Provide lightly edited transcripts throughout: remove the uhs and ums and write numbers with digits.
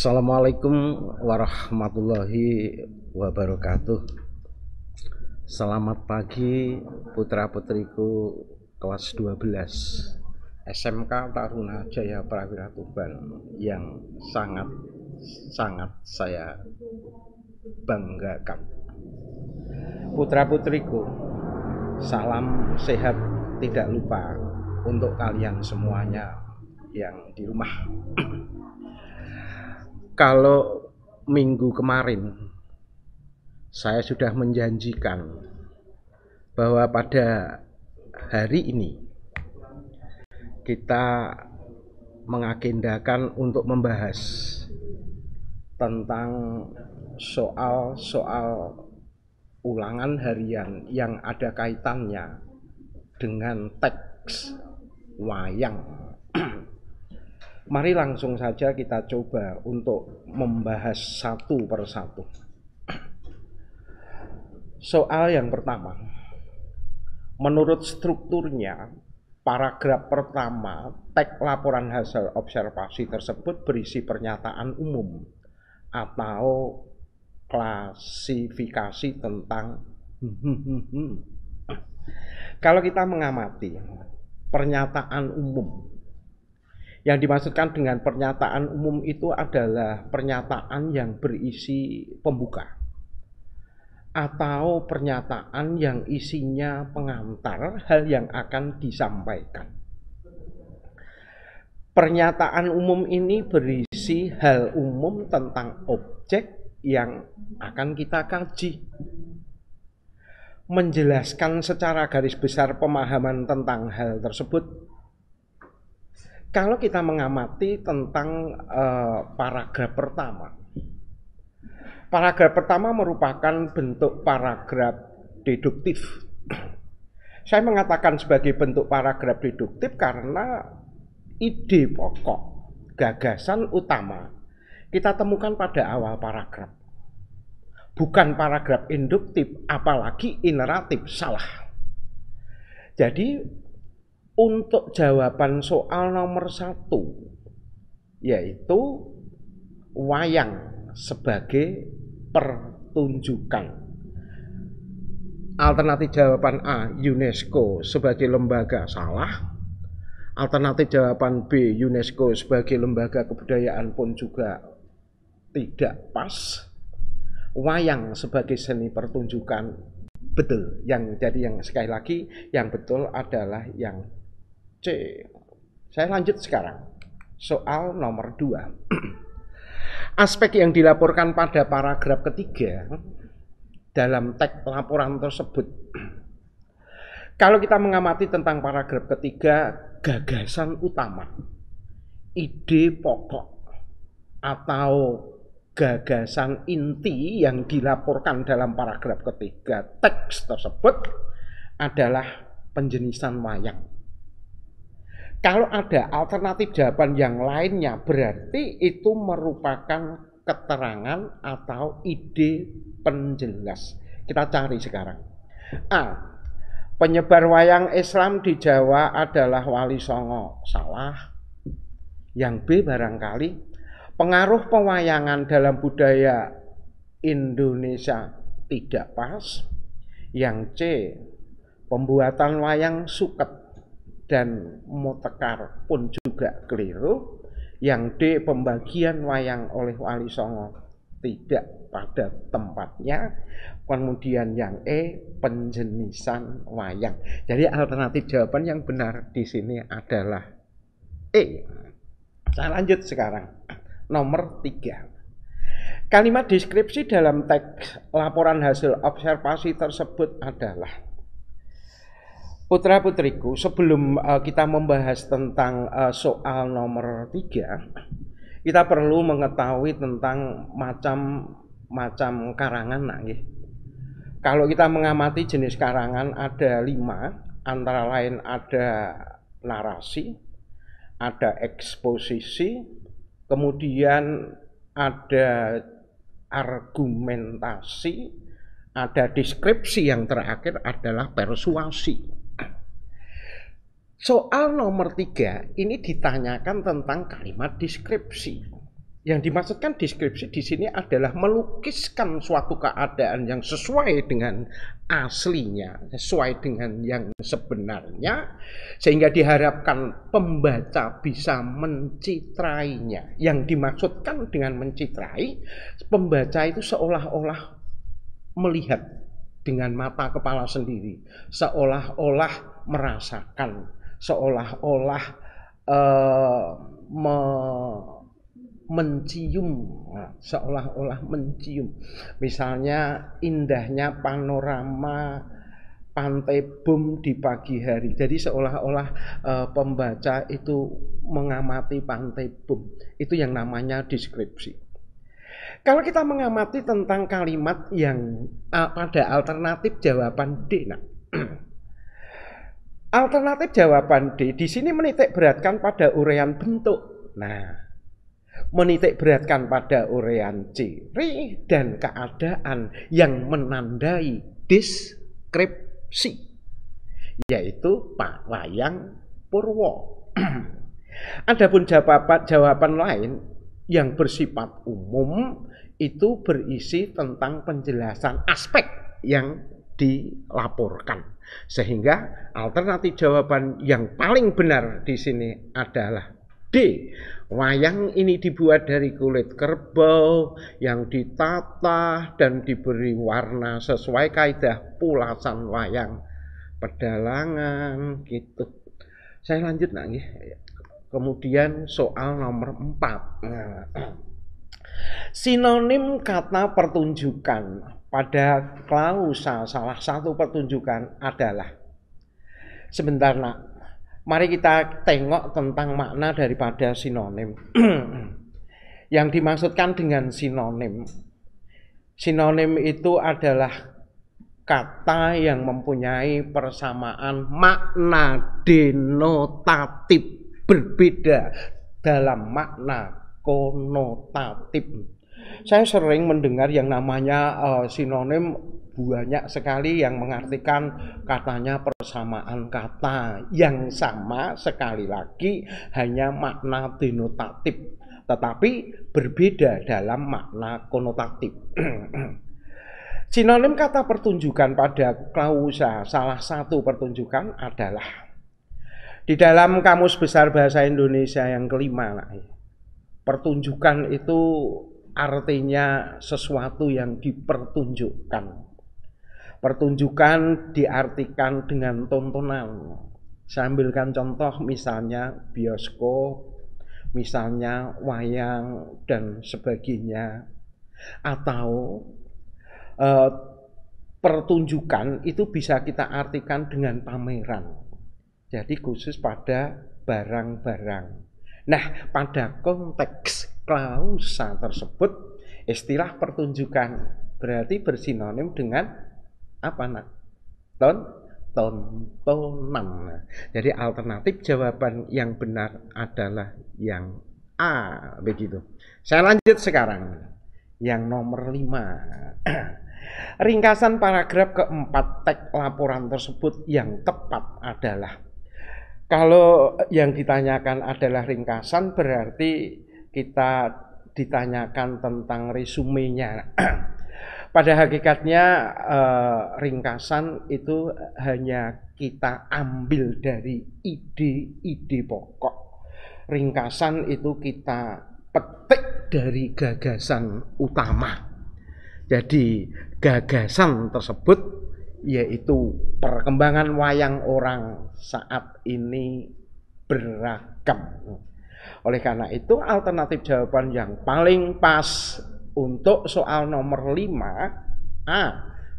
Assalamualaikum warahmatullahi wabarakatuh. Selamat pagi putra-putriku kelas 12 SMK Taruna Jaya Prawira Tuban yang sangat saya banggakan. Putra-putriku, salam sehat tidak lupa untuk kalian semuanya yang di rumah. Kalau minggu kemarin saya sudah menjanjikan bahwa pada hari ini kita mengagendakan untuk membahas tentang soal-soal ulangan harian yang ada kaitannya dengan teks wayang. Mari langsung saja kita coba untuk membahas satu persatu. Soal yang pertama, menurut strukturnya, paragraf pertama teks laporan hasil observasi tersebut berisi pernyataan umum atau klasifikasi tentang Kalau kita mengamati pernyataan umum, yang dimaksudkan dengan pernyataan umum itu adalah pernyataan yang berisi pembuka atau pernyataan yang isinya pengantar hal yang akan disampaikan. Pernyataan umum ini berisi hal umum tentang objek yang akan kita kaji, menjelaskan secara garis besar pemahaman tentang hal tersebut. Kalau kita mengamati tentang paragraf pertama merupakan bentuk paragraf deduktif. Saya mengatakan sebagai bentuk paragraf deduktif karena ide pokok, gagasan utama kita temukan pada awal paragraf. Bukan paragraf induktif, apalagi ineratif, salah. Jadi untuk jawaban soal nomor 1, yaitu wayang sebagai pertunjukan. Alternatif jawaban A, UNESCO sebagai lembaga, salah. Alternatif jawaban B, UNESCO sebagai lembaga kebudayaan pun juga tidak pas. Wayang sebagai seni pertunjukan, betul. Jadi yang sekali lagi yang betul adalah yang C. Saya lanjut sekarang. Soal nomor 2. Aspek yang dilaporkan pada paragraf ketiga dalam teks laporan tersebut. Kalau kita mengamati tentang paragraf ketiga, gagasan utama, ide pokok atau gagasan inti yang dilaporkan dalam paragraf ketiga teks tersebut adalah penjenisan wayang. Kalau ada alternatif jawaban yang lainnya, berarti itu merupakan keterangan atau ide penjelas. Kita cari sekarang. A. Penyebar wayang Islam di Jawa adalah Wali Songo, salah. Yang B barangkali pengaruh pewayangan dalam budaya Indonesia, tidak pas. Yang C, pembuatan wayang suket dan mutekar pun juga keliru. Yang D, pembagian wayang oleh Wali Songo tidak pada tempatnya. Kemudian yang E, penjenisan wayang. Jadi alternatif jawaban yang benar di sini adalah E. Saya lanjut sekarang. Nomor 3. Kalimat deskripsi dalam teks laporan hasil observasi tersebut adalah, putra-putriku, sebelum kita membahas tentang soal nomor 3, kita perlu mengetahui tentang macam karangan. Kalau kita mengamati jenis karangan ada 5, antara lain ada narasi, ada eksposisi, kemudian ada argumentasi, ada deskripsi, yang terakhir adalah persuasi. Soal nomor 3 ini ditanyakan tentang kalimat deskripsi. Yang dimaksudkan deskripsi di sini adalah melukiskan suatu keadaan yang sesuai dengan aslinya, sesuai dengan yang sebenarnya, sehingga diharapkan pembaca bisa mencitrainya. Yang dimaksudkan dengan mencitrai, pembaca itu seolah-olah melihat dengan mata kepala sendiri, seolah-olah merasakan, seolah-olah mencium, seolah-olah mencium. Misalnya indahnya panorama Pantai Bum di pagi hari. Jadi seolah-olah pembaca itu mengamati Pantai Bum. Itu yang namanya deskripsi. Kalau kita mengamati tentang kalimat yang pada alternatif jawaban D, nah, alternatif jawaban D di sini menitik beratkan pada uraian bentuk. Nah, menitik beratkan pada uraian ciri dan keadaan yang menandai deskripsi, yaitu Pak Wayang Purwo. Adapun jawaban lain yang bersifat umum itu berisi tentang penjelasan aspek yang dilaporkan, sehingga alternatif jawaban yang paling benar di sini adalah D. Wayang ini dibuat dari kulit kerbau yang ditata dan diberi warna sesuai kaidah pulasan wayang pedalangan gitu. Saya lanjut nggih. Kemudian soal nomor 4. Sinonim kata pertunjukan pada klausa salah satu pertunjukan adalah, sebentar nak, mari kita tengok tentang makna daripada sinonim. Yang dimaksudkan dengan sinonim, sinonim itu adalah kata yang mempunyai persamaan makna denotatif berbeda dalam makna konotatif. Saya sering mendengar yang namanya sinonim, banyak sekali yang mengartikan katanya persamaan kata yang sama, sekali lagi hanya makna denotatif, tetapi berbeda dalam makna konotatif. Sinonim kata pertunjukan pada klausa salah satu pertunjukan adalah, di dalam Kamus Besar Bahasa Indonesia yang kelima, pertunjukan itu artinya sesuatu yang dipertunjukkan. Pertunjukan diartikan dengan tontonan. Saya ambilkan contoh misalnya bioskop, misalnya wayang dan sebagainya. Atau pertunjukan itu bisa kita artikan dengan pameran. Jadi khusus pada barang-barang. Nah, pada konteks klausa tersebut, istilah pertunjukan berarti bersinonim dengan apa nak? Tontonan. Jadi alternatif jawaban yang benar adalah yang A, begitu. Saya lanjut sekarang. Yang nomor 5. Ringkasan paragraf keempat teks laporan tersebut yang tepat adalah, kalau yang ditanyakan adalah ringkasan, berarti kita ditanyakan tentang resumenya. Pada hakikatnya ringkasan itu hanya kita ambil dari ide-ide pokok. Ringkasan itu kita petik dari gagasan utama. Jadi gagasan tersebut yaitu perkembangan wayang orang saat ini beragam. Oleh karena itu alternatif jawaban yang paling pas untuk soal nomor 5, A,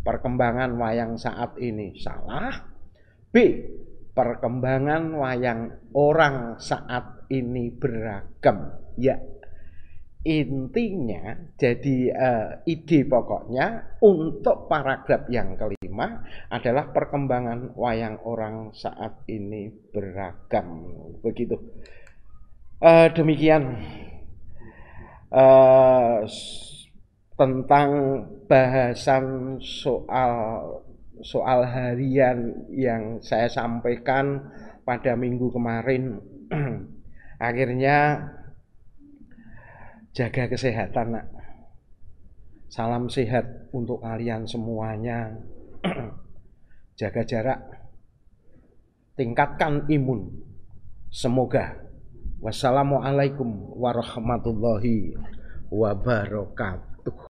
perkembangan wayang saat ini salah. B, perkembangan wayang orang saat ini beragam. Ya, intinya jadi ide pokoknya untuk paragraf yang kelima adalah perkembangan wayang orang saat ini beragam, begitu. Demikian tentang bahasan soal harian yang saya sampaikan pada minggu kemarin. Akhirnya Jaga kesehatan, Nak. Salam sehat untuk kalian semuanya. Jaga jarak. Tingkatkan imun. Semoga. Wassalamualaikum warahmatullahi wabarakatuh.